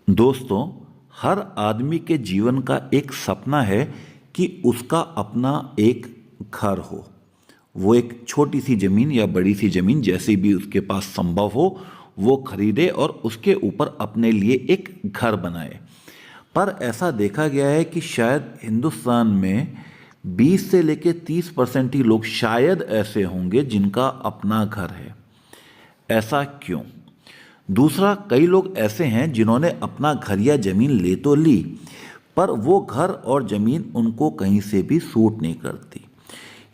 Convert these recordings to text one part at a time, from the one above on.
दोस्तों, हर आदमी के जीवन का एक सपना है कि उसका अपना एक घर हो। वो एक छोटी सी ज़मीन या बड़ी सी ज़मीन जैसी भी उसके पास संभव हो, वो खरीदे और उसके ऊपर अपने लिए एक घर बनाए। पर ऐसा देखा गया है कि शायद हिंदुस्तान में 20 से लेकर 30% ही लोग शायद ऐसे होंगे जिनका अपना घर है। ऐसा क्यों? दूसरा, कई लोग ऐसे हैं जिन्होंने अपना घर या ज़मीन ले तो ली, पर वो घर और ज़मीन उनको कहीं से भी सूट नहीं करती।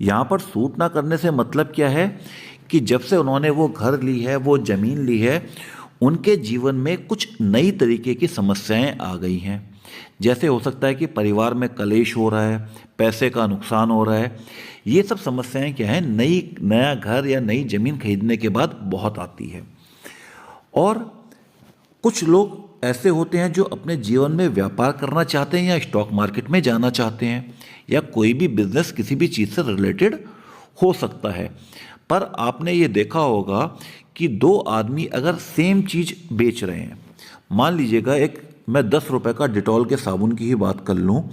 यहाँ पर सूट ना करने से मतलब क्या है कि जब से उन्होंने वो घर ली है, वो ज़मीन ली है, उनके जीवन में कुछ नई तरीके की समस्याएं आ गई हैं। जैसे हो सकता है कि परिवार में कलेश हो रहा है, पैसे का नुकसान हो रहा है। ये सब समस्याएं क्या है, नया घर या नई ज़मीन खरीदने के बाद बहुत आती है। और कुछ लोग ऐसे होते हैं जो अपने जीवन में व्यापार करना चाहते हैं या स्टॉक मार्केट में जाना चाहते हैं, या कोई भी बिजनेस किसी भी चीज़ से रिलेटेड हो सकता है। पर आपने ये देखा होगा कि दो आदमी अगर सेम चीज़ बेच रहे हैं, मान लीजिएगा मैं 10 रुपए का डिटॉल के साबुन की ही बात कर लूँ,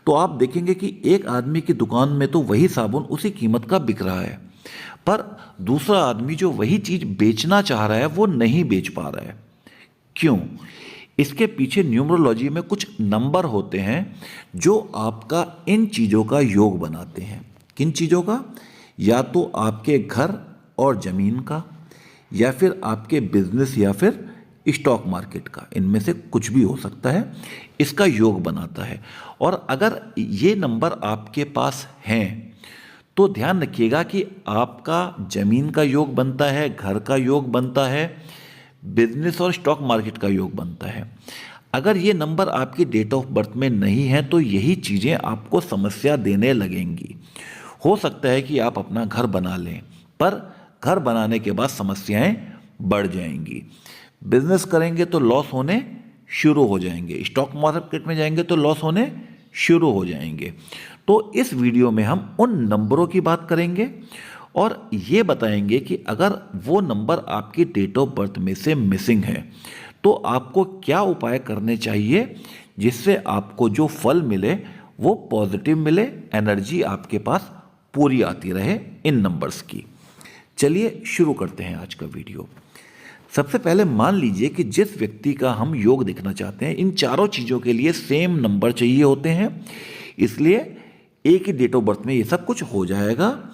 तो आप देखेंगे कि एक आदमी की दुकान में तो वही साबुन उसी कीमत का बिक रहा है, पर दूसरा आदमी जो वही चीज़ बेचना चाह रहा है वो नहीं बेच पा रहा है। क्यों? इसके पीछे न्यूमरोलॉजी में कुछ नंबर होते हैं जो आपका इन चीज़ों का योग बनाते हैं। किन चीज़ों का? या तो आपके घर और ज़मीन का, या फिर आपके बिजनेस, या फिर स्टॉक मार्केट का। इनमें से कुछ भी हो सकता है, इसका योग बनाता है। और अगर ये नंबर आपके पास हैं तो ध्यान रखिएगा कि आपका ज़मीन का योग बनता है, घर का योग बनता है, बिजनेस और स्टॉक मार्केट का योग बनता है। अगर ये नंबर आपकी डेट ऑफ बर्थ में नहीं है तो यही चीज़ें आपको समस्या देने लगेंगी। हो सकता है कि आप अपना घर बना लें, पर घर बनाने के बाद समस्याएं बढ़ जाएंगी। बिजनेस करेंगे तो लॉस होने शुरू हो जाएंगे, स्टॉक मार्केट में जाएंगे तो लॉस होने शुरू हो जाएंगे। तो इस वीडियो में हम उन नंबरों की बात करेंगे और ये बताएंगे कि अगर वो नंबर आपकी डेट ऑफ बर्थ में से मिसिंग है तो आपको क्या उपाय करने चाहिए जिससे आपको जो फल मिले वो पॉजिटिव मिले, एनर्जी आपके पास पूरी आती रहे इन नंबर्स की। चलिए शुरू करते हैं आज का वीडियो। सबसे पहले मान लीजिए कि जिस व्यक्ति का हम योग देखना चाहते हैं, इन चारों चीज़ों के लिए सेम नंबर चाहिए होते हैं, इसलिए एक ही डेट ऑफ बर्थ में ये सब कुछ हो जाएगा।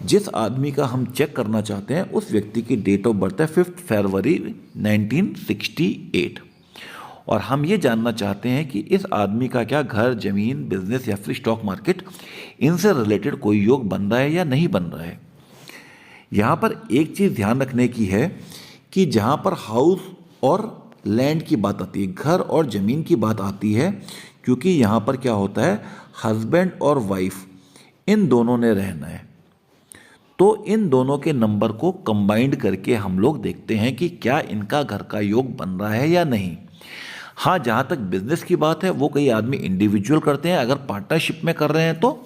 जिस आदमी का हम चेक करना चाहते हैं उस व्यक्ति की डेट ऑफ बर्थ है 5 फरवरी 1968, और हम ये जानना चाहते हैं कि इस आदमी का क्या घर, जमीन, बिजनेस या फिर स्टॉक मार्केट, इनसे रिलेटेड कोई योग बन रहा है या नहीं बन रहा है। यहाँ पर एक चीज़ ध्यान रखने की है कि जहाँ पर हाउस और लैंड की बात आती है, घर और ज़मीन की बात आती है, क्योंकि यहाँ पर क्या होता है, हस्बैंड और वाइफ इन दोनों ने रहना है, तो इन दोनों के नंबर को कंबाइंड करके हम लोग देखते हैं कि क्या इनका घर का योग बन रहा है या नहीं। हाँ, जहाँ तक बिजनेस की बात है वो कई आदमी इंडिविजुअल करते हैं, अगर पार्टनरशिप में कर रहे हैं तो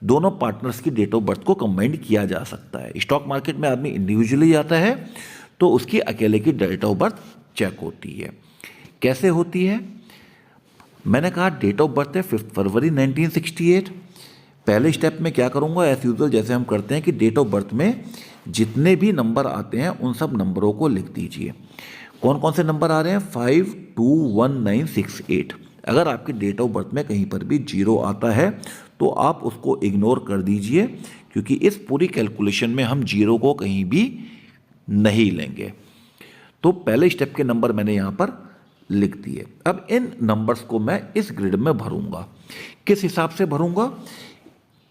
दोनों पार्टनर्स की डेट ऑफ बर्थ को कंबाइंड किया जा सकता है। स्टॉक मार्केट में आदमी इंडिविजुअली जाता है तो उसकी अकेले की डेट ऑफ बर्थ चेक होती है। कैसे होती है? मैंने कहा डेट ऑफ बर्थ है 5 फरवरी 1968। पहले स्टेप में क्या करूँगा, एज यूजुअल जैसे हम करते हैं कि डेट ऑफ बर्थ में जितने भी नंबर आते हैं उन सब नंबरों को लिख दीजिए। कौन कौन से नंबर आ रहे हैं? 521968। अगर आपकी डेट ऑफ बर्थ में कहीं पर भी 0 आता है तो आप उसको इग्नोर कर दीजिए, क्योंकि इस पूरी कैलकुलेशन में हम 0 को कहीं भी नहीं लेंगे। तो पहले स्टेप के नंबर मैंने यहाँ पर लिख दिए। अब इन नंबर्स को मैं इस ग्रिड में भरूंगा। किस हिसाब से भरूंगा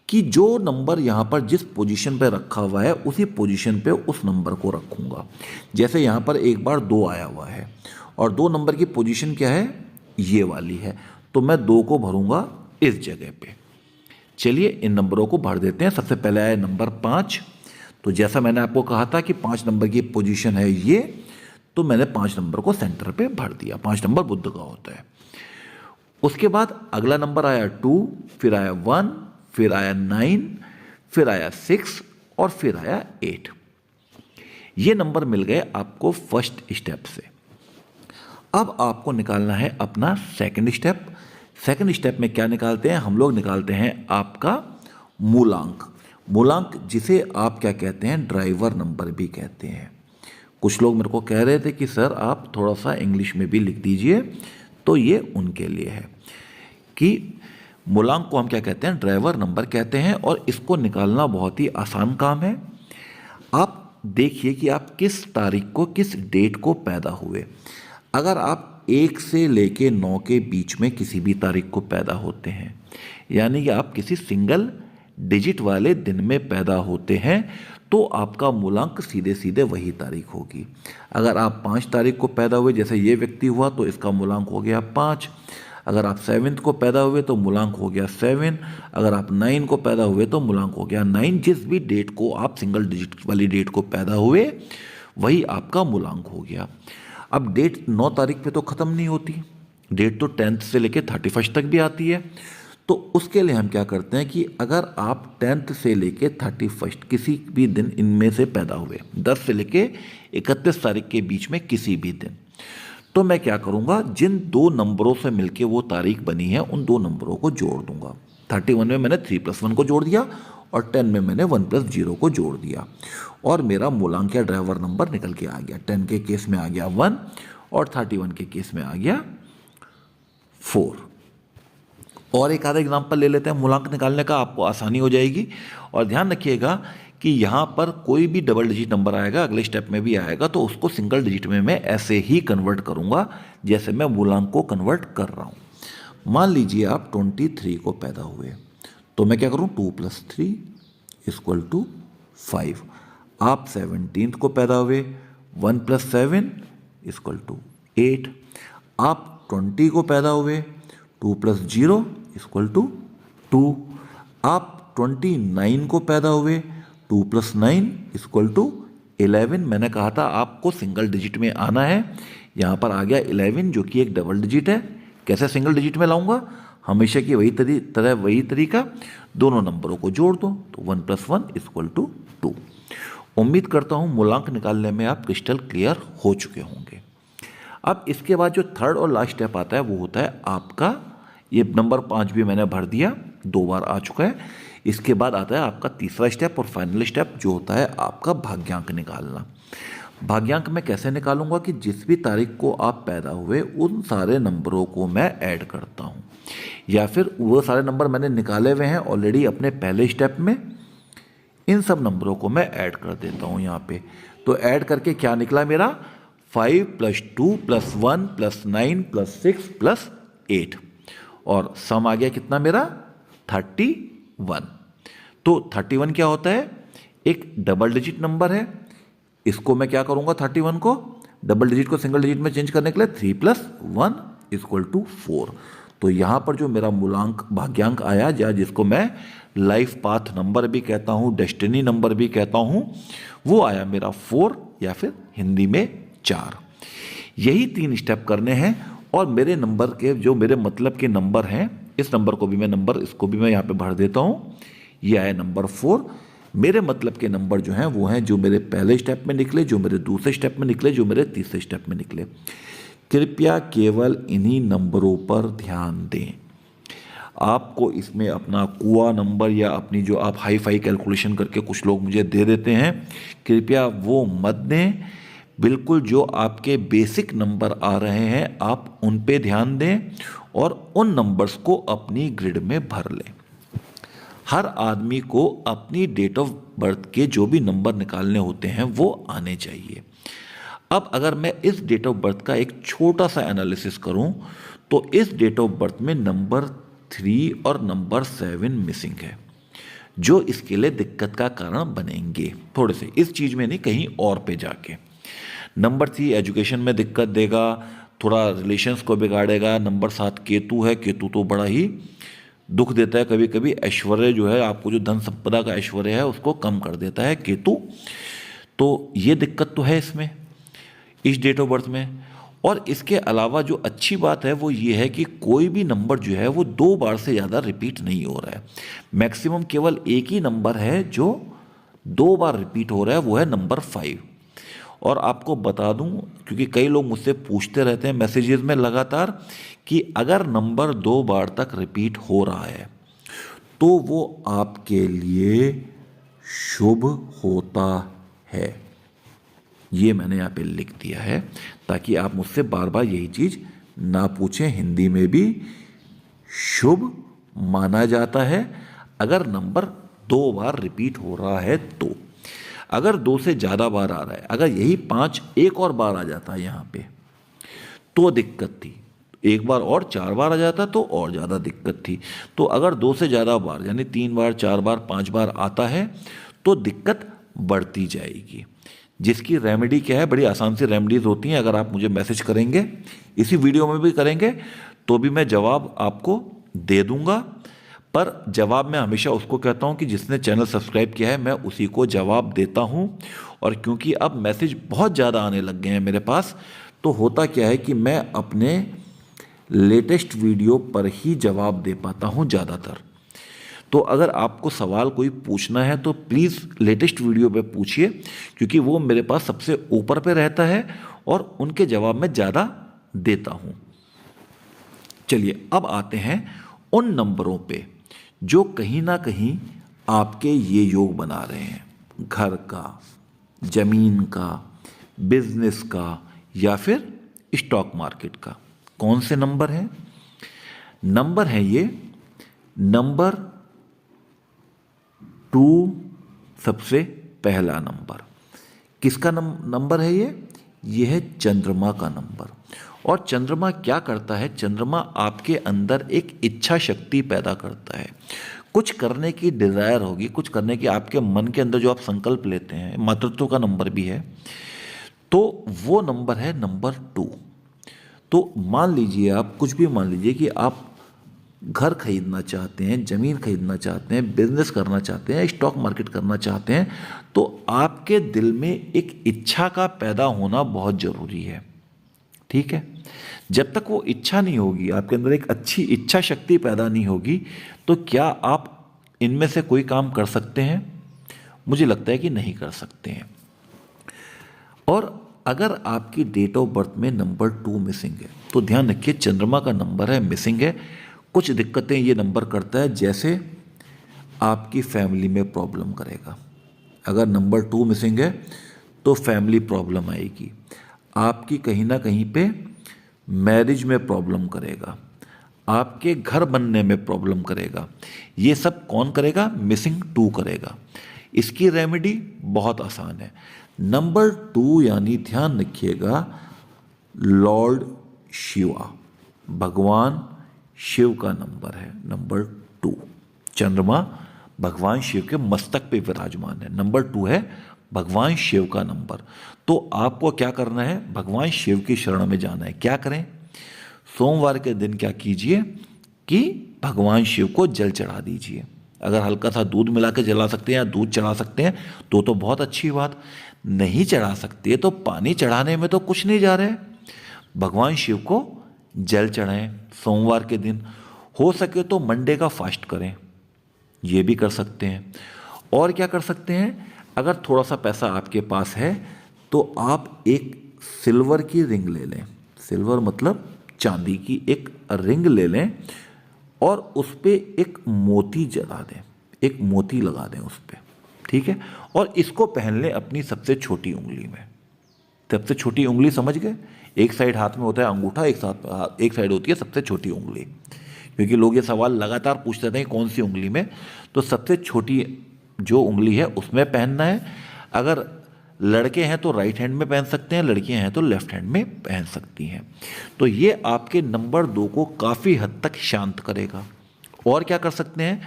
कि जो नंबर यहाँ पर जिस पोजीशन पे रखा हुआ है उसी पोजीशन पे उस नंबर को रखूंगा। जैसे यहाँ पर एक बार 2 आया हुआ है और 2 नंबर की पोजीशन क्या है, ये वाली है, तो मैं 2 को भरूंगा इस जगह पे। चलिए इन नंबरों को भर देते हैं। सबसे पहले आया नंबर 5, तो जैसा मैंने आपको कहा था कि 5 नंबर की पोजीशन है ये, तो मैंने 5 नंबर को सेंटर पे भर दिया। 5 नंबर बुध का होता है। उसके बाद अगला नंबर आया 2, फिर आया 1, फिर आया 9, फिर आया 6 और फिर आया 8। ये नंबर मिल गए आपको फर्स्ट स्टेप से। अब आपको निकालना है अपना सेकंड स्टेप। सेकंड स्टेप में क्या निकालते हैं हम लोग? निकालते हैं आपका मूलांक। मूलांक जिसे आप क्या कहते हैं? ड्राइवर नंबर भी कहते हैं। कुछ लोग मेरे को कह रहे थे कि सर आप थोड़ा सा इंग्लिश में भी लिख दीजिए, तो ये उनके लिए है कि मूलांक को हम क्या कहते हैं? ड्राइवर नंबर कहते हैं। और इसको निकालना बहुत ही आसान काम है। आप देखिए कि आप किस तारीख को, किस डेट को पैदा हुए। अगर आप 1 से लेके 9 के बीच में किसी भी तारीख को पैदा होते हैं, यानी कि आप किसी सिंगल डिजिट वाले दिन में पैदा होते हैं, तो आपका मूलांक सीधे सीधे वही तारीख होगी। अगर आप 5 तारीख को पैदा हुए, जैसे ये व्यक्ति हुआ, तो इसका मूलांक हो गया 5। अगर आप 7 को पैदा हुए तो मूलांक हो गया 7। अगर आप 9 को पैदा हुए तो मूलांक हो गया 9। जिस भी डेट को आप सिंगल डिजिट वाली डेट को पैदा हुए, वही आपका मूलांक हो गया। अब डेट 9 तारीख पे तो ख़त्म नहीं होती, डेट तो 10th से लेके 31st तक भी आती है। तो उसके लिए हम क्या करते हैं कि अगर आप 10th से लेके 31st किसी भी दिन इनमें से पैदा हुए, 10 से लेके 31 तारीख के बीच में किसी भी दिन, तो मैं क्या करूँगा? जिन 2 नंबरों से मिलके वो तारीख बनी है, उन 2 नंबरों को जोड़ दूंगा। 31 में मैंने 3+1 को जोड़ दिया और 10 में मैंने 1+0 को जोड़ दिया, और मेरा मूलांक या ड्राइवर नंबर निकल के आ गया। 10 के केस में आ गया 1 और 31 के केस में आ गया 4। और एक आधा एग्जाम्पल ले लेते हैं मूलांक निकालने का, आपको आसानी हो जाएगी। और ध्यान रखिएगा कि यहाँ पर कोई भी डबल डिजिट नंबर आएगा, अगले स्टेप में भी आएगा, तो उसको सिंगल डिजिट में मैं ऐसे ही कन्वर्ट करूँगा जैसे मैं मूलांक को कन्वर्ट कर रहा हूँ। मान लीजिए आप 23 को पैदा हुए, तो मैं क्या करूँ? 2 + 3 = 5। आप 17 को पैदा हुए, 1 + 7 = 8। आप 20 को पैदा हुए, 2 + 0 = 2। आप 29 को पैदा हुए, 2 + 9 = 11। मैंने कहा था आपको सिंगल डिजिट में आना है, यहाँ पर आ गया 11 जो कि एक डबल डिजिट है। कैसे सिंगल डिजिट में लाऊंगा? हमेशा की वही तरीका, दोनों नंबरों को जोड़ दो, तो 1 + 1 = 2। उम्मीद करता हूँ मूलांक निकालने में आप क्रिस्टल क्लियर हो चुके होंगे। अब इसके बाद जो थर्ड और लास्ट स्टेप आता है वो होता है आपका, ये नंबर 5 भी मैंने भर दिया, 2 बार आ चुका है। इसके बाद आता है आपका तीसरा स्टेप और फाइनल स्टेप, जो होता है आपका भाग्यांक निकालना। भाग्यांक मैं कैसे निकालूंगा कि जिस भी तारीख को आप पैदा हुए उन सारे नंबरों को मैं ऐड करता हूँ, या फिर वो सारे नंबर मैंने निकाले हुए हैं ऑलरेडी अपने पहले स्टेप में, इन सब नंबरों को मैं ऐड कर देता हूँ यहाँ पे। तो ऐड करके क्या निकला मेरा? 5 + 2 + 1 + 9 + 6 + 8, और सम आ गया कितना मेरा? 31। तो 31 क्या होता है? एक डबल डिजिट नंबर है। इसको मैं क्या करूंगा? 31 को डबल डिजिट को सिंगल डिजिट में चेंज करने के लिए 3 + 1 = 4। तो यहाँ पर जो मेरा मूलांक भाग्यांक आया, या जिसको मैं लाइफ पाथ नंबर भी कहता हूँ, डेस्टिनी नंबर भी कहता हूँ, वो आया मेरा 4, या फिर हिंदी में 4। यही 3 स्टेप करने हैं, और मेरे नंबर के जो मेरे मतलब के नंबर हैं, इस नंबर को भी मैं इसको भी मैं यहाँ पे भर देता हूँ। ये आया नंबर 4। मेरे मतलब के नंबर जो हैं वो हैं जो मेरे पहले स्टेप में निकले, जो मेरे दूसरे स्टेप में निकले, जो मेरे तीसरे स्टेप में निकले। कृपया केवल इन्हीं नंबरों पर ध्यान दें। आपको इसमें अपना कुआ नंबर या अपनी जो आप हाई फाई कैलकुलेशन करके कुछ लोग मुझे दे देते हैं, कृपया वो मत दें। बिल्कुल जो आपके बेसिक नंबर आ रहे हैं आप उन पे ध्यान दें, और उन नंबर्स को अपनी ग्रिड में भर लें। हर आदमी को अपनी डेट ऑफ बर्थ के जो भी नंबर निकालने होते हैं वो आने चाहिए। अब अगर मैं इस डेट ऑफ बर्थ का एक छोटा सा एनालिसिस करूं, तो इस डेट ऑफ बर्थ में नंबर 3 और नंबर 7 मिसिंग है, जो इसके लिए दिक्कत का कारण बनेंगे थोड़े से, इस चीज़ में नहीं, कहीं और पे जाके। नंबर 3 एजुकेशन में दिक्कत देगा, थोड़ा रिलेशंस को बिगाड़ेगा। नंबर 7 केतु है, केतु तो बड़ा ही दुख देता है कभी कभी। ऐश्वर्य जो है, आपको जो धन संपदा का ऐश्वर्य है उसको कम कर देता है केतु। तो ये दिक्कत तो है इसमें, इस डेट ऑफ बर्थ में। और इसके अलावा जो अच्छी बात है वो ये है कि कोई भी नंबर जो है वो 2 बार से ज़्यादा रिपीट नहीं हो रहा है। मैक्सिमम केवल एक ही नंबर है जो 2 बार रिपीट हो रहा है, वो है नंबर 5। और आपको बता दूं, क्योंकि कई लोग मुझसे पूछते रहते हैं मैसेजेस में लगातार कि अगर नंबर 2 बार तक रिपीट हो रहा है तो वो आपके लिए शुभ होता है। ये मैंने यहाँ पे लिख दिया है ताकि आप मुझसे बार बार यही चीज़ ना पूछें। हिंदी में भी शुभ माना जाता है अगर नंबर 2 बार रिपीट हो रहा है तो। अगर 2 से ज़्यादा बार आ रहा है, अगर यही 5 एक और बार आ जाता है यहाँ पे तो दिक्कत थी, एक बार और 4 बार आ जाता तो और ज़्यादा दिक्कत थी। तो अगर 2 से ज़्यादा बार यानी 3 बार 4 बार 5 बार आता है तो दिक्कत बढ़ती जाएगी। जिसकी रेमेडी क्या है, बड़ी आसान सी रेमेडीज होती हैं। अगर आप मुझे मैसेज करेंगे, इसी वीडियो में भी करेंगे, तो भी मैं जवाब आपको दे दूंगा। पर जवाब मैं हमेशा उसको कहता हूं कि जिसने चैनल सब्सक्राइब किया है, मैं उसी को जवाब देता हूं। और क्योंकि अब मैसेज बहुत ज़्यादा आने लग गए हैं मेरे पास, तो होता क्या है कि मैं अपने लेटेस्ट वीडियो पर ही जवाब दे पाता हूं ज़्यादातर। तो अगर आपको सवाल कोई पूछना है तो प्लीज़ लेटेस्ट वीडियो पे पूछिए, क्योंकि वो मेरे पास सबसे ऊपर पे रहता है और उनके जवाब मैं ज़्यादा देता हूँ। चलिए अब आते हैं उन नंबरों पे जो कहीं ना कहीं आपके ये योग बना रहे हैं, घर का, जमीन का, बिजनेस का या फिर स्टॉक मार्केट का। कौन से नंबर हैं? नंबर है ये नंबर 2, सबसे पहला नंबर। किसका नंबर है ये है चंद्रमा का नंबर। और चंद्रमा क्या करता है? चंद्रमा आपके अंदर एक इच्छा शक्ति पैदा करता है। कुछ करने की डिज़ायर होगी, कुछ करने की आपके मन के अंदर जो आप संकल्प लेते हैं, मातृत्व का नंबर भी है, तो वो नंबर है नंबर 2। तो मान लीजिए, आप कुछ भी मान लीजिए कि आप घर खरीदना चाहते हैं, ज़मीन खरीदना चाहते हैं, बिजनेस करना चाहते हैं, स्टॉक मार्केट करना चाहते हैं, तो आपके दिल में एक इच्छा का पैदा होना बहुत ज़रूरी है। ठीक है? जब तक वो इच्छा नहीं होगी, आपके अंदर एक अच्छी इच्छा शक्ति पैदा नहीं होगी, तो क्या आप इनमें से कोई काम कर सकते हैं? मुझे लगता है कि नहीं कर सकते हैं। और अगर आपकी डेट ऑफ बर्थ में नंबर 2 मिसिंग है तो ध्यान रखिए, चंद्रमा का नंबर है, मिसिंग है, कुछ दिक्कतें ये नंबर करता है। जैसे आपकी फैमिली में प्रॉब्लम करेगा। अगर नंबर 2 मिसिंग है तो फैमिली प्रॉब्लम आएगी। आपकी कहीं ना कहीं पे मैरिज में प्रॉब्लम करेगा, आपके घर बनने में प्रॉब्लम करेगा। ये सब कौन करेगा? मिसिंग 2 करेगा। इसकी रेमेडी बहुत आसान है। नंबर 2 यानी ध्यान रखिएगा, लॉर्ड शिवा, भगवान शिव का नंबर है नंबर 2। चंद्रमा भगवान शिव के मस्तक पे विराजमान है। नंबर 2 है भगवान शिव का नंबर। तो आपको क्या करना है? भगवान शिव की शरण में जाना है। क्या करें? सोमवार के दिन क्या कीजिए कि भगवान शिव को जल चढ़ा दीजिए। अगर हल्का सा दूध मिला के जला सकते हैं या दूध चढ़ा सकते हैं तो बहुत अच्छी बात। नहीं चढ़ा सकते तो पानी चढ़ाने में तो कुछ नहीं जा रहा है, भगवान शिव को जल चढ़ाएं। सोमवार के दिन हो सके तो मंडे का फास्ट करें, ये भी कर सकते हैं। और क्या कर सकते हैं? अगर थोड़ा सा पैसा आपके पास है तो आप एक सिल्वर की रिंग ले लें। सिल्वर मतलब चांदी की एक रिंग ले लें और उस पर एक मोती जला दें, एक मोती लगा दें उस पर। ठीक है? और इसको पहन लें अपनी सबसे छोटी उंगली में। सबसे छोटी उंगली समझ गए? एक साइड हाथ में होता है अंगूठा, एक साइड होती है सबसे छोटी उंगली। क्योंकि लोग ये सवाल लगातार पूछते थे कौन सी उंगली में, तो सबसे छोटी जो उंगली है उसमें पहनना है। अगर लड़के हैं तो राइट हैंड में पहन सकते हैं, लड़कियां हैं तो लेफ्ट हैंड में पहन सकती हैं। तो ये आपके नंबर 2 को काफ़ी हद तक शांत करेगा। और क्या कर सकते हैं?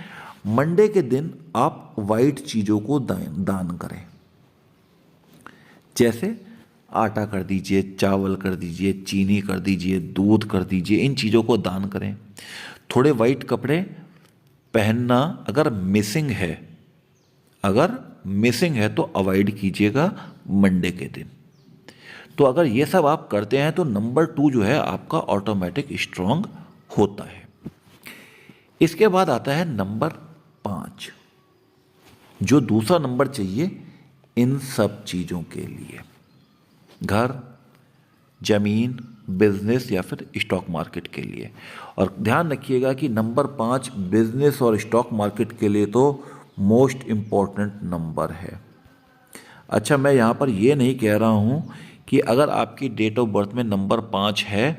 मंडे के दिन आप वाइट चीज़ों को दान करें। जैसे आटा कर दीजिए, चावल कर दीजिए, चीनी कर दीजिए, दूध कर दीजिए, इन चीज़ों को दान करें। थोड़े वाइट कपड़े पहनना अगर मिसिंग है तो अवॉइड कीजिएगा मंडे के दिन। तो अगर ये सब आप करते हैं तो नंबर 2 जो है आपका ऑटोमेटिक स्ट्रांग होता है। इसके बाद आता है नंबर 5, जो दूसरा नंबर चाहिए इन सब चीज़ों के लिए। घर, जमीन, बिजनेस या फिर स्टॉक मार्केट के लिए। और ध्यान रखिएगा कि नंबर 5 बिजनेस और स्टॉक मार्केट के लिए तो मोस्ट इम्पॉर्टेंट नंबर है। अच्छा, मैं यहाँ पर ये नहीं कह रहा हूँ कि अगर आपकी डेट ऑफ बर्थ में नंबर 5 है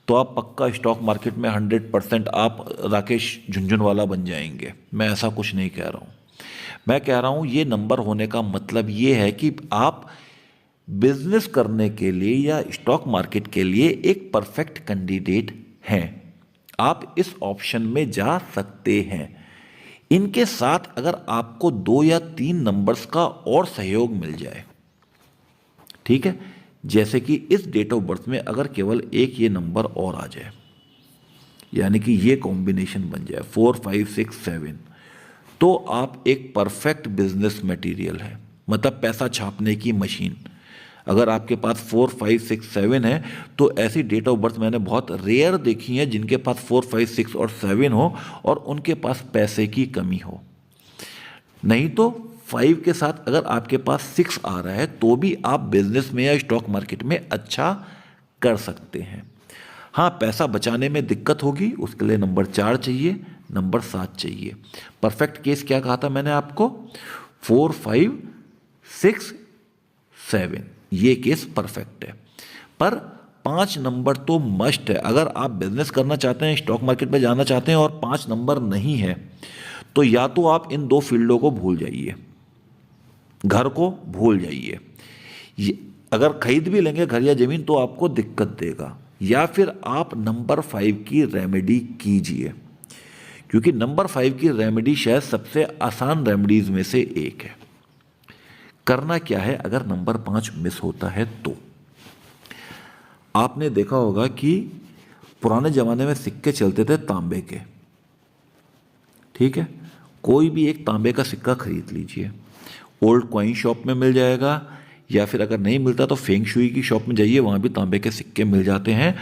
तो आप पक्का स्टॉक मार्केट में 100% आप राकेश झुनझुनवाला बन जाएंगे। मैं ऐसा कुछ नहीं कह रहा हूँ। मैं कह रहा हूँ ये नंबर होने का मतलब ये है कि आप बिजनेस करने के लिए या स्टॉक मार्केट के लिए एक परफेक्ट कैंडिडेट हैं। आप इस ऑप्शन में जा सकते हैं। इनके साथ अगर आपको 2 या 3 नंबर्स का और सहयोग मिल जाए, ठीक है, जैसे कि इस डेट ऑफ बर्थ में अगर केवल एक ये नंबर और आ जाए, यानी कि ये कॉम्बिनेशन बन जाए 4, 5, 6, 7, तो आप एक परफेक्ट बिजनेस मटेरियल है, मतलब पैसा छापने की मशीन। अगर आपके पास 4, 5, 6, 7 है तो ऐसी डेट ऑफ बर्थ मैंने बहुत रेयर देखी है जिनके पास 4, 5, 6 और 7 हो और उनके पास पैसे की कमी हो। नहीं तो 5 के साथ अगर आपके पास 6 आ रहा है तो भी आप बिजनेस में या स्टॉक मार्केट में अच्छा कर सकते हैं। हाँ, पैसा बचाने में दिक्कत होगी, उसके लिए नंबर 4 चाहिए, नंबर 7 चाहिए। परफेक्ट केस क्या कहा था मैंने आपको? 4, 5, 6, 7, ये केस परफेक्ट है। पर 5 नंबर तो मस्ट है। अगर आप बिजनेस करना चाहते हैं, स्टॉक मार्केट में जाना चाहते हैं और 5 नंबर नहीं है तो या तो आप इन 2 फील्डों को भूल जाइए, घर को भूल जाइए। अगर खरीद भी लेंगे घर या जमीन तो आपको दिक्कत देगा, या फिर आप नंबर 5 की रेमेडी कीजिए, क्योंकि नंबर 5 की रेमेडी शायद सबसे आसान रेमेडीज में से एक है। करना क्या है अगर नंबर 5 मिस होता है तो? आपने देखा होगा कि पुराने ज़माने में सिक्के चलते थे तांबे के, ठीक है। कोई भी एक तांबे का सिक्का खरीद लीजिए, ओल्ड कॉइन शॉप में मिल जाएगा, या फिर अगर नहीं मिलता तो फेंग शुई की शॉप में जाइए, वहाँ भी तांबे के सिक्के मिल जाते हैं।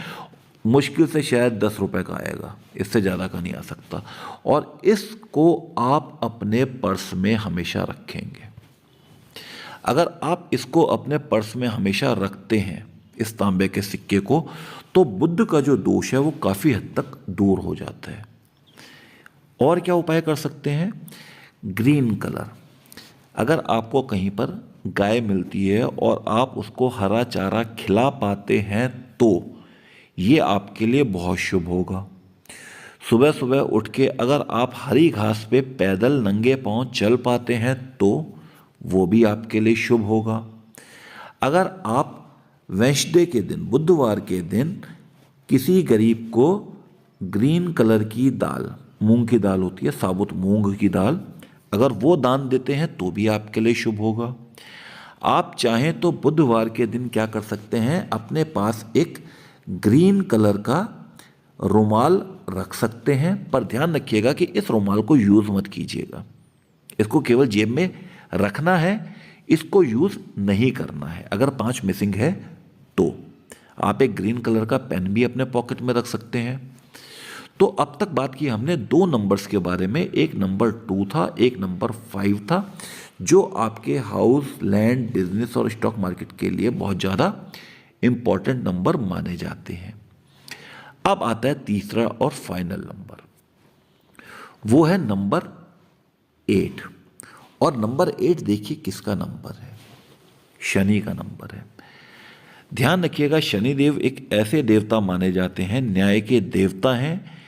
मुश्किल से शायद 10 रुपये का आएगा, इससे ज़्यादा का नहीं आ सकता। और इसको आप अपने पर्स में हमेशा रखेंगे। अगर आप इसको अपने पर्स में हमेशा रखते हैं, इस तांबे के सिक्के को, तो बुध का जो दोष है वो काफ़ी हद तक दूर हो जाता है। और क्या उपाय कर सकते हैं? Green colour. अगर आपको कहीं पर गाय मिलती है और आप उसको हरा चारा खिला पाते हैं तो ये आपके लिए बहुत शुभ होगा। सुबह सुबह उठ के अगर आप हरी घास पे पैदल नंगे पांव चल पाते हैं तो वो भी आपके लिए शुभ होगा। अगर आप वेंसडे के दिन, बुधवार के दिन, किसी गरीब को ग्रीन कलर की दाल, मूंग की दाल होती है, साबुत मूंग की दाल, अगर वो दान देते हैं तो भी आपके लिए शुभ होगा। आप चाहें तो बुधवार के दिन क्या कर सकते हैं, अपने पास एक ग्रीन कलर का रुमाल रख सकते हैं, पर ध्यान रखिएगा कि इस रुमाल को यूज़ मत कीजिएगा। इसको केवल जेब में रखना है, इसको यूज़ नहीं करना है। अगर 5 मिसिंग है तो आप एक ग्रीन कलर का पेन भी अपने पॉकेट में रख सकते हैं। तो अब तक बात की हमने 2 नंबर्स के बारे में, एक नंबर 2 था, एक नंबर 5 था, जो आपके हाउस, लैंड, बिजनेस और स्टॉक मार्केट के लिए बहुत ज़्यादा इंपॉर्टेंट नंबर माने जाते हैं। अब आता है तीसरा और फाइनल नंबर, वो है नंबर 8। और नंबर 8 देखिए किसका नंबर है? शनि का नंबर है। ध्यान रखिएगा, शनिदेव एक ऐसे देवता माने जाते हैं, न्याय के देवता हैं,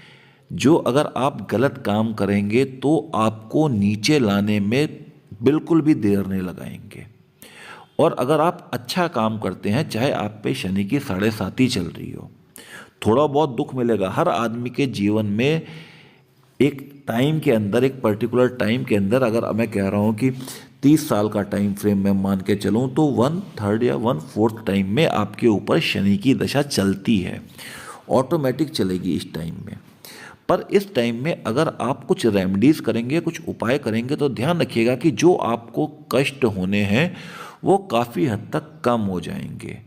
जो अगर आप गलत काम करेंगे तो आपको नीचे लाने में बिल्कुल भी देर नहीं लगाएंगे। और अगर आप अच्छा काम करते हैं, चाहे आप पे शनि की 7.5 चल रही हो, थोड़ा बहुत दुख मिलेगा। हर आदमी के जीवन में एक टाइम के अंदर, एक पर्टिकुलर टाइम के अंदर, अगर मैं कह रहा हूँ कि 30 साल का टाइम फ्रेम में मान के चलूँ तो 1/3 या 1/4 टाइम में आपके ऊपर शनि की दशा चलती है, ऑटोमेटिक चलेगी इस टाइम में। पर इस टाइम में अगर आप कुछ रेमेडीज़ करेंगे, कुछ उपाय करेंगे, तो ध्यान रखिएगा कि जो आपको कष्ट होने हैं वो काफ़ी हद तक कम हो जाएंगे।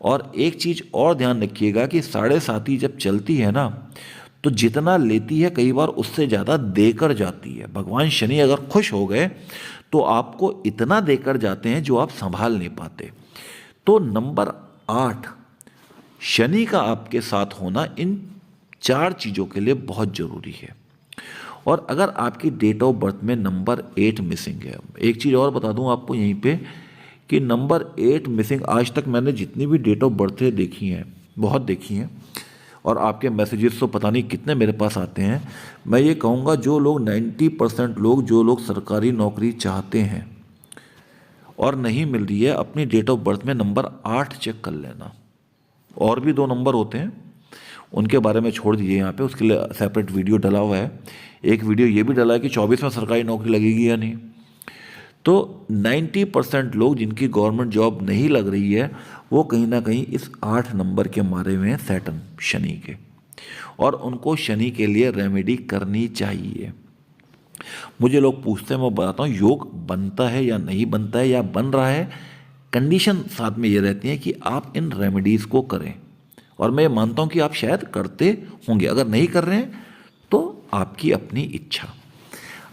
और एक चीज़ और ध्यान रखिएगा कि 7.5 जब चलती है ना, तो जितना लेती है कई बार उससे ज़्यादा देकर जाती है। भगवान शनि अगर खुश हो गए तो आपको इतना देकर जाते हैं जो आप संभाल नहीं पाते। तो नंबर 8 शनि का आपके साथ होना इन 4 चीज़ों के लिए बहुत ज़रूरी है। और अगर आपकी डेट ऑफ बर्थ में नंबर 8 मिसिंग है, एक चीज़ और बता दूं आपको यहीं पे कि नंबर 8 मिसिंग, आज तक मैंने जितनी भी डेट ऑफ बर्थ देखी हैं, बहुत देखी हैं, और आपके मैसेजेस तो पता नहीं कितने मेरे पास आते हैं। मैं ये कहूँगा जो लोग 90% लोग, जो लोग सरकारी नौकरी चाहते हैं और नहीं मिल रही है, अपनी डेट ऑफ बर्थ में नंबर 8 चेक कर लेना। और भी 2 नंबर होते हैं, उनके बारे में छोड़ दीजिए, यहाँ पे उसके लिए सेपरेट वीडियो डला हुआ है। एक वीडियो ये भी डला है कि 24 में सरकारी नौकरी लगेगी या नहीं। तो 90% लोग जिनकी गवर्नमेंट जॉब नहीं लग रही है, वो कहीं ना कहीं इस 8 नंबर के मारे हुए हैं, सैटर्न, शनि के, और उनको शनि के लिए रेमेडी करनी चाहिए। मुझे लोग पूछते हैं, मैं बताता हूँ योग बनता है या नहीं बनता है, या बन रहा है। कंडीशन साथ में ये रहती है कि आप इन रेमेडीज़ को करें, और मैं मानता हूँ कि आप शायद करते होंगे। अगर नहीं कर रहे हैं तो आपकी अपनी इच्छा।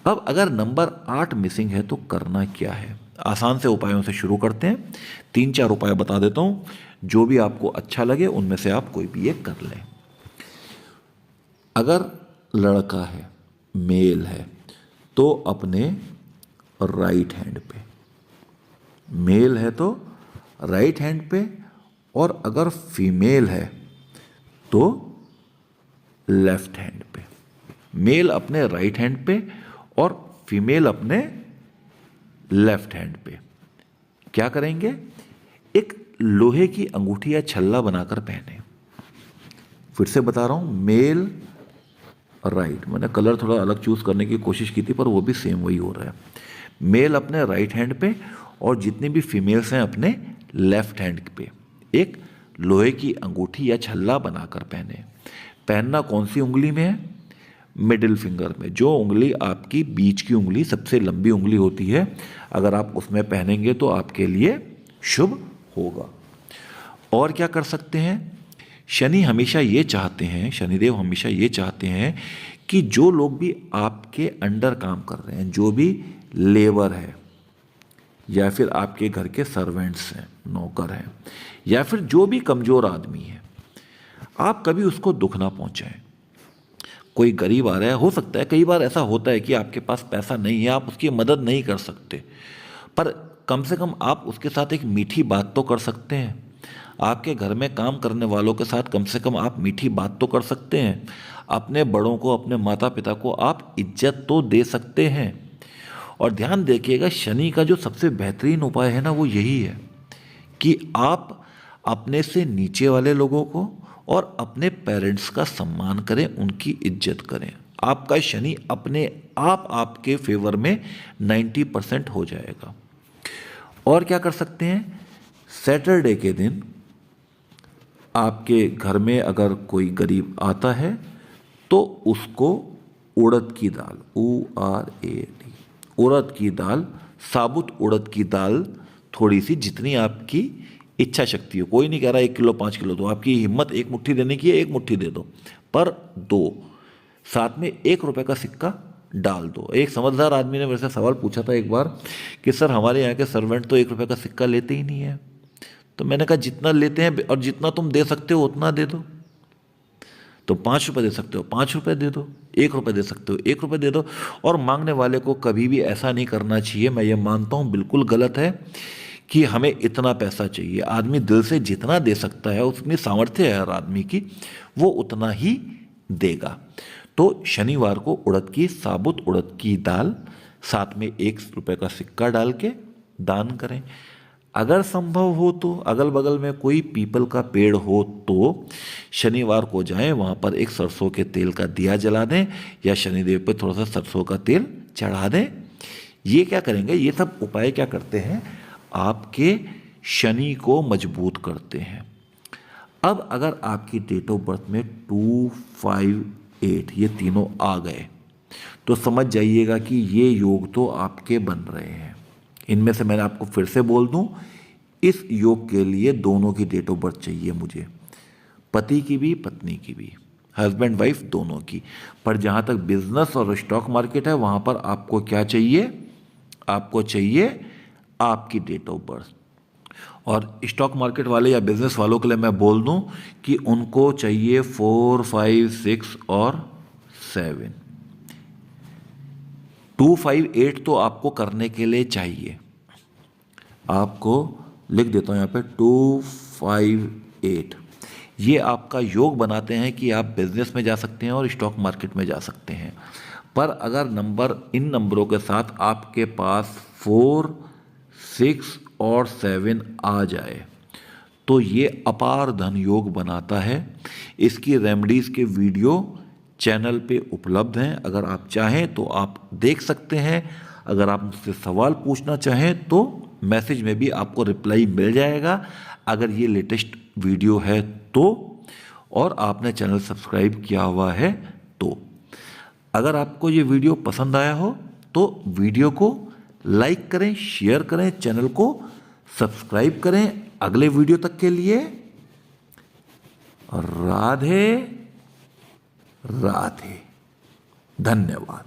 अब अगर नंबर 8 मिसिंग है तो करना क्या है? आसान से उपायों से शुरू करते हैं। 3-4 उपाय बता देता हूँ, जो भी आपको अच्छा लगे उनमें से आप कोई भी एक कर लें। अगर लड़का है, मेल है, तो अपने राइट हैंड पे, मेल है तो राइट हैंड पे, और अगर फीमेल है तो लेफ्ट हैंड पे। मेल अपने राइट हैंड पे और फीमेल अपने लेफ्ट हैंड पे। क्या करेंगे? एक लोहे की अंगूठी या छल्ला बनाकर पहने। फिर से बता रहा हूं, मेल राइट, मैंने कलर थोड़ा अलग चूज करने की कोशिश की थी पर वो भी सेम वही हो रहा है। मेल अपने राइट हैंड पे और जितनी भी फीमेल्स हैं अपने लेफ्ट हैंड पे एक लोहे की अंगूठी या छल्ला बनाकर पहने। पहनना कौन सी उंगली में है? मिडिल फिंगर में। जो उंगली आपकी बीच की उंगली, सबसे लंबी उंगली होती है, अगर आप उसमें पहनेंगे तो आपके लिए शुभ होगा। और क्या कर सकते हैं? शनि हमेशा ये चाहते हैं, शनिदेव हमेशा ये चाहते हैं कि जो लोग भी आपके अंडर काम कर रहे हैं, जो भी लेबर है या फिर आपके घर के सर्वेंट्स हैं, नौकर हैं, या फिर जो भी कमज़ोर आदमी है, आप कभी उसको दुख ना पहुंचाएं। कोई गरीब आ रहा है, हो सकता है कई बार ऐसा होता है कि आपके पास पैसा नहीं है, आप उसकी मदद नहीं कर सकते, पर कम से कम आप उसके साथ एक मीठी बात तो कर सकते हैं। आपके घर में काम करने वालों के साथ कम से कम आप मीठी बात तो कर सकते हैं। अपने बड़ों को, अपने माता पिता को आप इज्जत तो दे सकते हैं। और ध्यान देखिएगा, शनि का जो सबसे बेहतरीन उपाय है ना, वो यही है कि आप अपने से नीचे वाले लोगों को और अपने पेरेंट्स का सम्मान करें, उनकी इज्जत करें। आपका शनि अपने आप आपके फेवर में 90% हो जाएगा। और क्या कर सकते हैं? सैटरडे के दिन आपके घर में अगर कोई गरीब आता है तो उसको उड़द की दाल, URAD, उड़द की दाल, साबुत उड़द की दाल, थोड़ी सी, जितनी आपकी इच्छा शक्ति हो, कोई नहीं कह रहा 1 किलो 5 किलो दो, आपकी हिम्मत 1 मुट्ठी देने की है, 1 मुट्ठी दे दो, पर 2, साथ में 1 रुपए का सिक्का डाल दो। एक समझदार आदमी ने मेरे से सवाल पूछा था एक बार कि सर हमारे यहाँ के सर्वेंट तो 1 रुपए का सिक्का लेते ही नहीं है। तो मैंने कहा जितना लेते हैं और जितना तुम दे सकते हो उतना दे दो। तो 5 रुपये दे सकते हो 5 रुपये दे दो, 1 रुपये दे सकते हो 1 रुपये दे दो। और मांगने वाले को कभी भी ऐसा नहीं करना चाहिए, मैं ये मानता हूँ बिल्कुल गलत है कि हमें इतना पैसा चाहिए। आदमी दिल से जितना दे सकता है, उतनी सामर्थ्य है हर आदमी की, वो उतना ही देगा। तो शनिवार को उड़द की, साबुत उड़द की दाल, साथ में 1 रुपये का सिक्का डाल के दान करें। अगर संभव हो तो अगल बगल में कोई पीपल का पेड़ हो तो शनिवार को जाएं, वहाँ पर एक सरसों के तेल का दिया जला दें या शनिदेव पे थोड़ा सा सरसों का तेल चढ़ा दें। ये क्या करेंगे? ये सब उपाय क्या करते हैं? आपके शनि को मजबूत करते हैं। अब अगर आपकी डेट ऑफ बर्थ में 2, 5, 8 ये तीनों आ गए तो समझ जाइएगा कि ये योग तो आपके बन रहे हैं। इनमें से मैंने आपको फिर से बोल दूं, इस योग के लिए दोनों की डेट ऑफ बर्थ चाहिए मुझे, पति की भी पत्नी की भी, हस्बैंड वाइफ दोनों की। पर जहाँ तक बिजनेस और स्टॉक मार्केट है, वहाँ पर आपको क्या चाहिए? आपको चाहिए आपकी डेट ऑफ बर्थ। और स्टॉक मार्केट वाले या बिजनेस वालों के लिए मैं बोल दूं कि उनको चाहिए 4, 5, 6 और 7। 2, 5, 8 तो आपको करने के लिए चाहिए। आपको लिख देता हूं यहाँ पे 2, 5, 8। ये आपका योग बनाते हैं कि आप बिजनेस में जा सकते हैं और स्टॉक मार्केट में जा सकते हैं। पर अगर नंबर इन नंबरों के साथ आपके पास 4, 6 और 7 आ जाए तो ये अपार धन योग बनाता है। इसकी रेमेडीज़ के वीडियो चैनल पे उपलब्ध हैं, अगर आप चाहें तो आप देख सकते हैं। अगर आप मुझसे सवाल पूछना चाहें तो मैसेज में भी आपको रिप्लाई मिल जाएगा, अगर ये लेटेस्ट वीडियो है तो, और आपने चैनल सब्सक्राइब किया हुआ है तो। अगर आपको ये वीडियो पसंद आया हो तो वीडियो को लाइक करें, शेयर करें, चैनल को सब्सक्राइब करें। अगले वीडियो तक के लिए राधे राधे, धन्यवाद।